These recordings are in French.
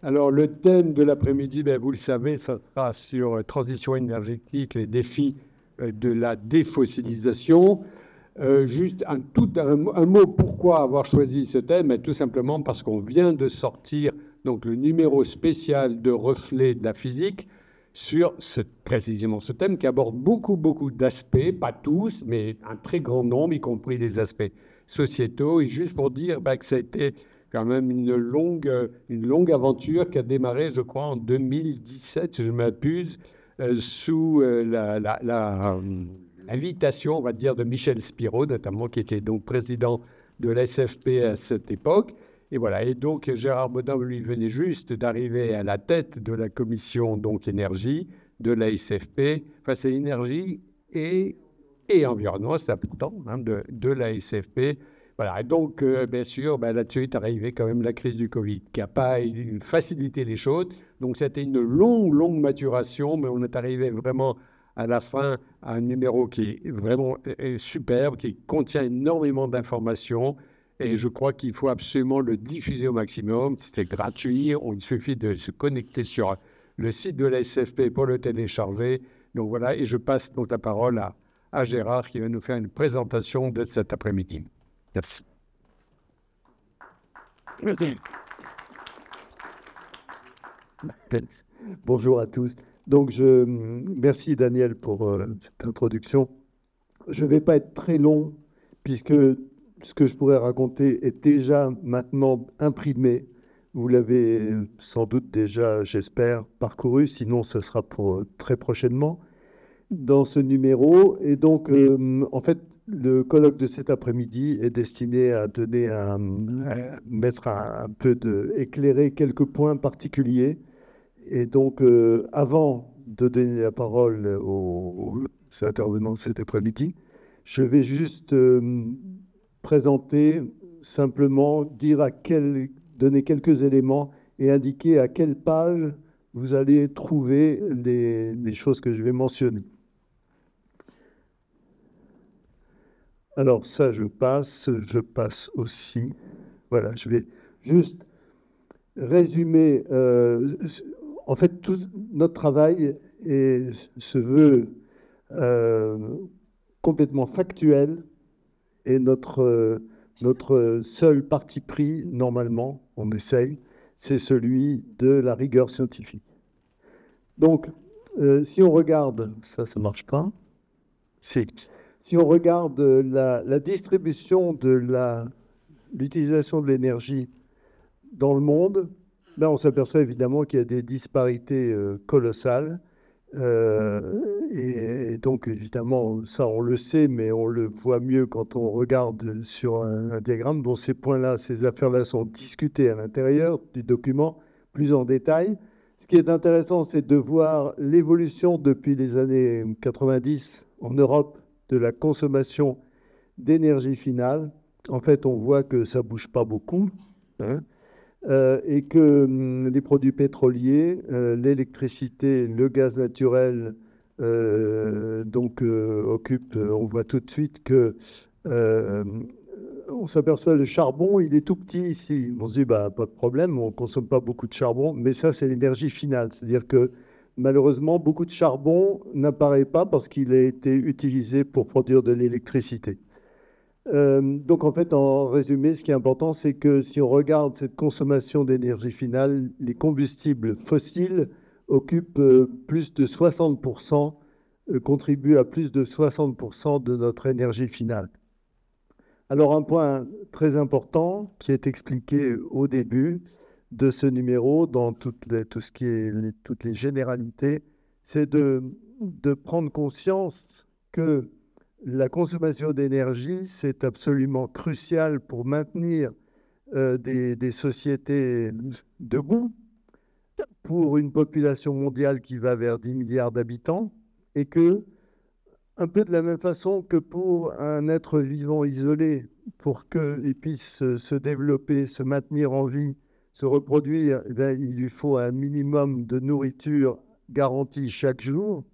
Alors, le thème de l'après-midi, ben, vous le savez, ça sera sur transition énergétique, les défis de la défossilisation. Juste un mot, pourquoi avoir choisi ce thème? Tout simplement parce qu'on vient de sortir donc, le numéro spécial de Reflet de la physique sur précisément ce thème qui aborde beaucoup, beaucoup d'aspects, pas tous, mais un très grand nombre, y compris les aspects sociétaux. Et juste pour dire que ça a été quand même une longue aventure qui a démarré, je crois, en 2017, si je ne m'abuse, sous l'invitation, on va dire, de Michel Spiro, notamment, qui était donc président de la SFP à cette époque. Et voilà. Et donc, Gérard Baudin, lui, venait juste d'arriver à la tête de la commission donc énergie de la SFP. Enfin, c'est énergie et, et environnement, c'est important, hein, de la SFP. Voilà. Et donc, bien sûr, ben, là-dessus est arrivée quand même la crise du Covid, qui n'a pas facilité les choses. Donc, c'était une longue, longue maturation, mais on est arrivé vraiment à la fin à un numéro qui est vraiment superbe, qui contient énormément d'informations. Et je crois qu'il faut absolument le diffuser au maximum. C'est gratuit. Il suffit de se connecter sur le site de la SFP pour le télécharger. Donc voilà, et je passe donc la parole à Gérard qui va nous faire une présentation de cet après-midi. Merci. Bonjour à tous. Merci Daniel pour cette introduction. Je ne vais pas être très long puisque ce que je pourrais raconter est déjà maintenant imprimé. Vous l'avez sans doute déjà, j'espère, parcouru, sinon ce sera pour très prochainement dans ce numéro. Et donc, en fait, le colloque de cet après-midi est destiné à éclairer quelques points particuliers. Et donc, avant de donner la parole aux intervenants de cet après-midi, je vais juste présenter, simplement donner quelques éléments et indiquer à quelle page vous allez trouver les choses que je vais mentionner. Alors ça, je passe aussi. Voilà, je vais juste résumer. En fait, tout notre travail se veut complètement factuel et notre seul parti pris, normalement, on essaye, c'est celui de la rigueur scientifique. Donc, si on regarde, ça marche pas. Si on regarde la distribution de l'utilisation de l'énergie dans le monde, là, on s'aperçoit évidemment qu'il y a des disparités colossales. Et donc, évidemment, ça, on le sait, mais on le voit mieux quand on regarde sur un diagramme dont ces points-là, ces affaires-là sont discutées à l'intérieur du document plus en détail. Ce qui est intéressant, c'est de voir l'évolution depuis les années 90 en Europe de la consommation d'énergie finale. En fait, on voit que ça ne bouge pas beaucoup, hein, et que les produits pétroliers, l'électricité, le gaz naturel, occupent, on voit tout de suite que on s'aperçoit le charbon, il est tout petit ici. On se dit, bah, pas de problème, on ne consomme pas beaucoup de charbon, mais ça, c'est l'énergie finale. C'est-à-dire que malheureusement, beaucoup de charbon n'apparaît pas parce qu'il a été utilisé pour produire de l'électricité. Donc en fait, en résumé, ce qui est important, c'est que si on regarde cette consommation d'énergie finale, les combustibles fossiles occupent plus de 60%, contribuent à plus de 60% de notre énergie finale. Alors un point très important qui est expliqué au début de ce numéro, dans toutes les généralités, c'est de prendre conscience que la consommation d'énergie, c'est absolument crucial pour maintenir des sociétés debout, pour une population mondiale qui va vers 10 milliards d'habitants, et que, un peu de la même façon que pour un être vivant isolé, pour qu'il puisse se développer, se maintenir en vie, se reproduire, eh bien, il lui faut un minimum de nourriture garantie chaque jour.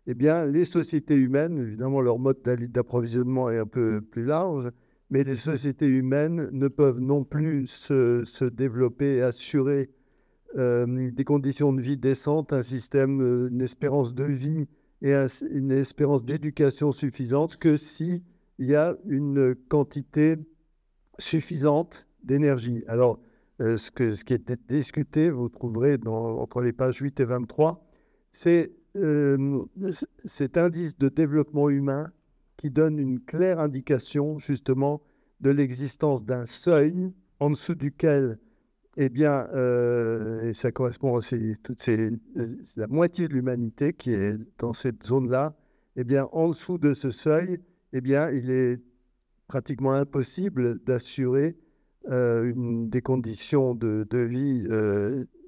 Eh bien, les sociétés humaines, évidemment, leur mode d'approvisionnement est un peu plus large, mais les sociétés humaines ne peuvent non plus se développer et assurer des conditions de vie décentes, un système, une espérance de vie et une espérance d'éducation suffisante que s'il y a une quantité suffisante d'énergie. Alors, ce qui est discuté, vous trouverez entre les pages 8 et 23, c'est cet indice de développement humain qui donne une claire indication justement de l'existence d'un seuil en dessous duquel, eh bien, et ça correspond aussi, c'est la moitié de l'humanité qui est dans cette zone-là, eh bien, en dessous de ce seuil, eh bien, il est pratiquement impossible d'assurer des conditions de vie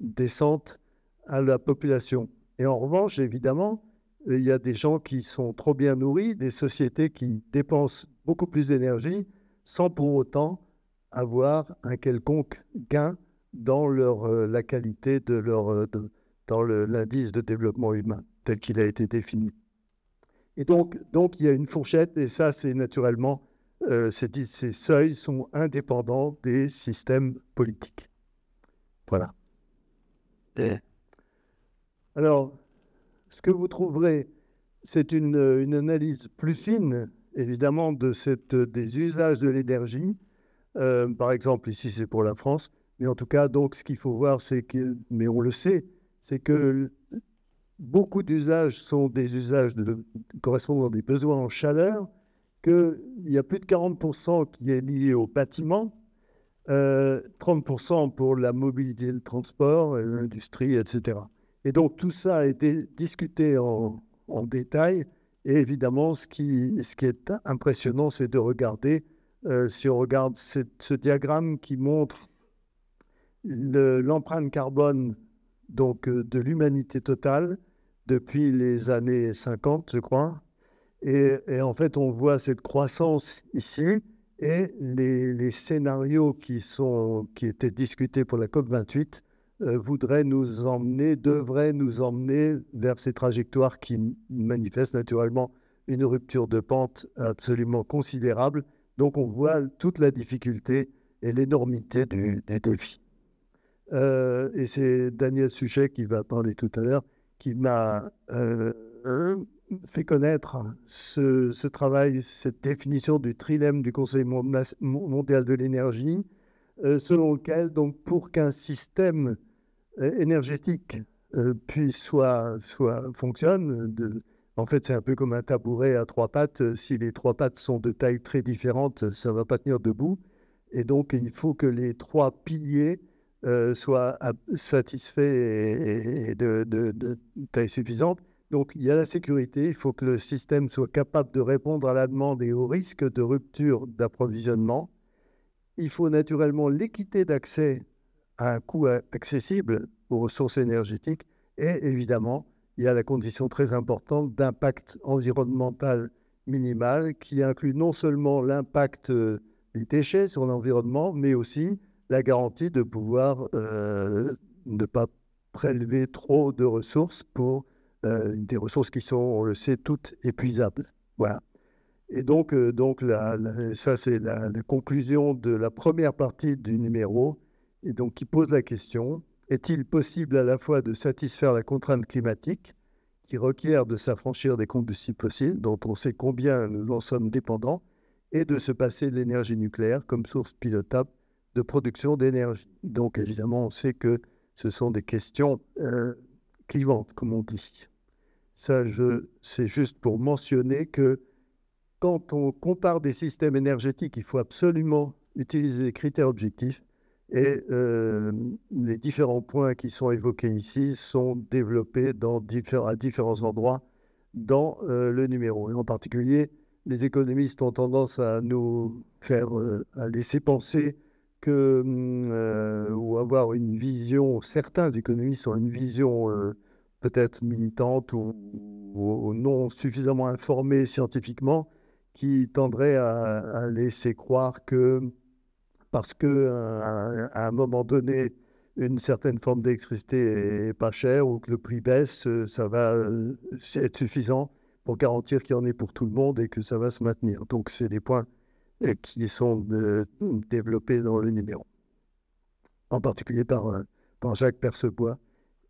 décentes à la population. Et en revanche, évidemment, il y a des gens qui sont trop bien nourris, des sociétés qui dépensent beaucoup plus d'énergie sans pour autant avoir un quelconque gain dans la qualité de dans l'indice de développement humain tel qu'il a été défini. Et donc, il y a une fourchette, et ça, c'est naturellement, ces seuils sont indépendants des systèmes politiques. Voilà. Alors, ce que vous trouverez, c'est une analyse plus fine, évidemment, des usages de l'énergie. Par exemple, ici, c'est pour la France. Mais en tout cas, donc, ce qu'il faut voir, c'est que, mais on le sait, c'est que beaucoup d'usages sont des usages correspondant à des besoins en chaleur, qu'il y a plus de 40% qui est lié au bâtiment, 30% pour la mobilité, le transport, l'industrie, etc. Et donc, tout ça a été discuté en détail. Et évidemment, ce qui est impressionnant, c'est de regarder, si on regarde ce diagramme qui montre l'empreinte carbone donc, de l'humanité totale depuis les années 50, je crois. Et en fait, on voit cette croissance ici et les scénarios qui étaient discutés pour la COP28 devraient nous emmener vers ces trajectoires qui manifestent naturellement une rupture de pente absolument considérable. Donc, on voit toute la difficulté et l'énormité des défis. Et c'est Daniel Suchet qui va parler tout à l'heure, qui m'a fait connaître ce travail, cette définition du trilemme du Conseil mondial de l'énergie, selon lequel, donc, pour qu'un système énergétique fonctionne, en fait, c'est un peu comme un tabouret à trois pattes. Si les trois pattes sont de taille très différente, ça ne va pas tenir debout. Et donc, il faut que les trois piliers soient satisfaits et de taille suffisante. Donc, il y a la sécurité. Il faut que le système soit capable de répondre à la demande et au risque de rupture d'approvisionnement. Il faut naturellement l'équité d'accès à un coût accessible aux ressources énergétiques. Et évidemment, il y a la condition très importante d'impact environnemental minimal qui inclut non seulement l'impact des déchets sur l'environnement, mais aussi la garantie de pouvoir ne pas prélever trop de ressources pour des ressources qui sont, on le sait, toutes épuisables. Voilà. Et donc ça, c'est la conclusion de la première partie du numéro, et donc qui pose la question: est-il possible à la fois de satisfaire la contrainte climatique qui requiert de s'affranchir des combustibles fossiles, dont on sait combien nous en sommes dépendants, et de se passer de l'énergie nucléaire comme source pilotable de production d'énergie? Donc évidemment, on sait que ce sont des questions clivantes, comme on dit. Ça, c'est juste pour mentionner que quand on compare des systèmes énergétiques, il faut absolument utiliser des critères objectifs. Et les différents points qui sont évoqués ici sont développés à différents endroits dans le numéro. Et en particulier, les économistes ont tendance à nous faire, à laisser penser que, ou avoir une vision, certains économistes ont une vision peut-être militante ou non suffisamment informée scientifiquement, qui tendrait à laisser croire que parce qu'à un moment donné, une certaine forme d'électricité n'est pas chère ou que le prix baisse, ça va être suffisant pour garantir qu'il y en ait pour tout le monde et que ça va se maintenir. Donc, c'est des points qui sont développés dans le numéro, en particulier par par Jacques Percebois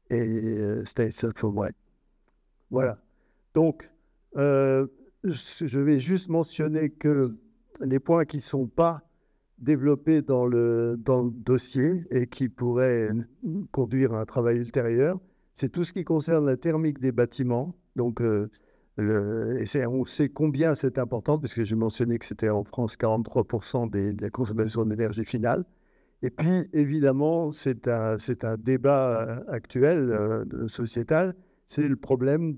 et Stay Self-Aware. Voilà. Donc, je vais juste mentionner que les points qui ne sont pas développés dans le dossier et qui pourraient conduire à un travail ultérieur, c'est tout ce qui concerne la thermique des bâtiments. Donc, on sait combien c'est important, puisque j'ai mentionné que c'était en France 43% de la consommation d'énergie finale. Et puis, évidemment, c'est un débat actuel, sociétal, c'est le problème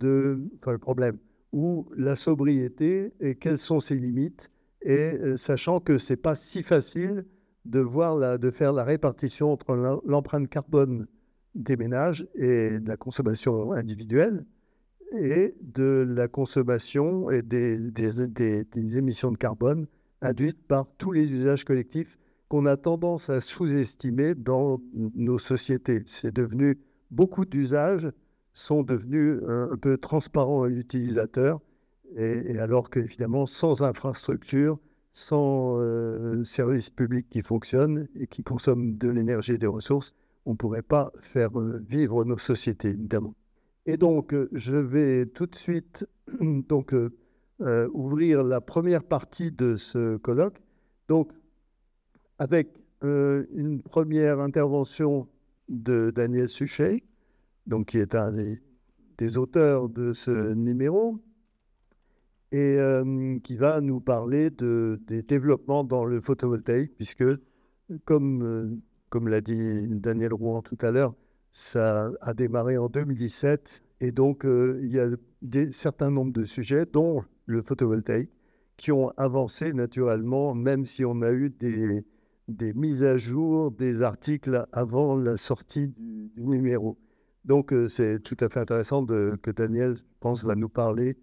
où la sobriété et quelles sont ses limites, et sachant que ce n'est pas si facile de faire la répartition entre l'empreinte carbone des ménages et de la consommation individuelle, et de la consommation et des émissions de carbone induites par tous les usages collectifs qu'on a tendance à sous-estimer dans nos sociétés. C'est devenu, beaucoup d'usages sont devenus un peu transparents à l'utilisateur, et alors qu'évidemment, sans infrastructure, sans services publics qui fonctionnent et qui consomment de l'énergie et des ressources, on ne pourrait pas faire vivre nos sociétés, évidemment. Et donc, je vais tout de suite ouvrir la première partie de ce colloque. Donc, avec une première intervention de Daniel Suchet, donc, qui est un des auteurs de ce numéro, et qui va nous parler des développements dans le photovoltaïque, puisque, comme l'a dit Daniel Rouen tout à l'heure, ça a démarré en 2017, et donc il y a certains nombres de sujets, dont le photovoltaïque, qui ont avancé naturellement, même si on a eu des mises à jour des articles avant la sortie du numéro. Donc c'est tout à fait intéressant que Daniel, je pense, va nous parler,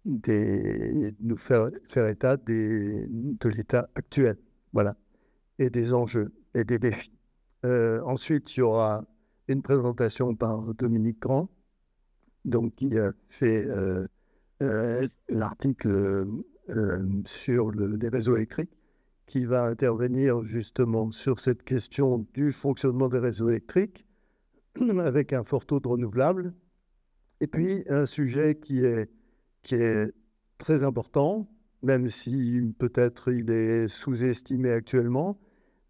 nous faire état de l'état actuel, voilà, et des enjeux et des défis. Ensuite, il y aura une présentation par Dominique Grand, donc, qui a fait l'article sur les réseaux électriques, qui va intervenir justement sur cette question du fonctionnement des réseaux électriques avec un fort taux de renouvelables. Et puis, un sujet qui est très important, même si peut-être il est sous-estimé actuellement,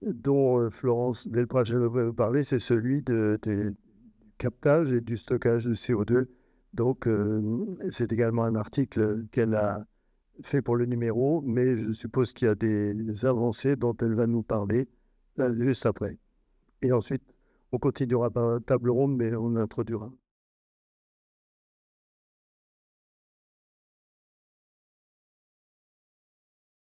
dont Florence Delpragel va nous parler, c'est celui du captage et du stockage de CO2. Donc, c'est également un article qu'elle a fait pour le numéro, mais je suppose qu'il y a des avancées dont elle va nous parler juste après. Et ensuite, on continuera par la table ronde, mais on introduira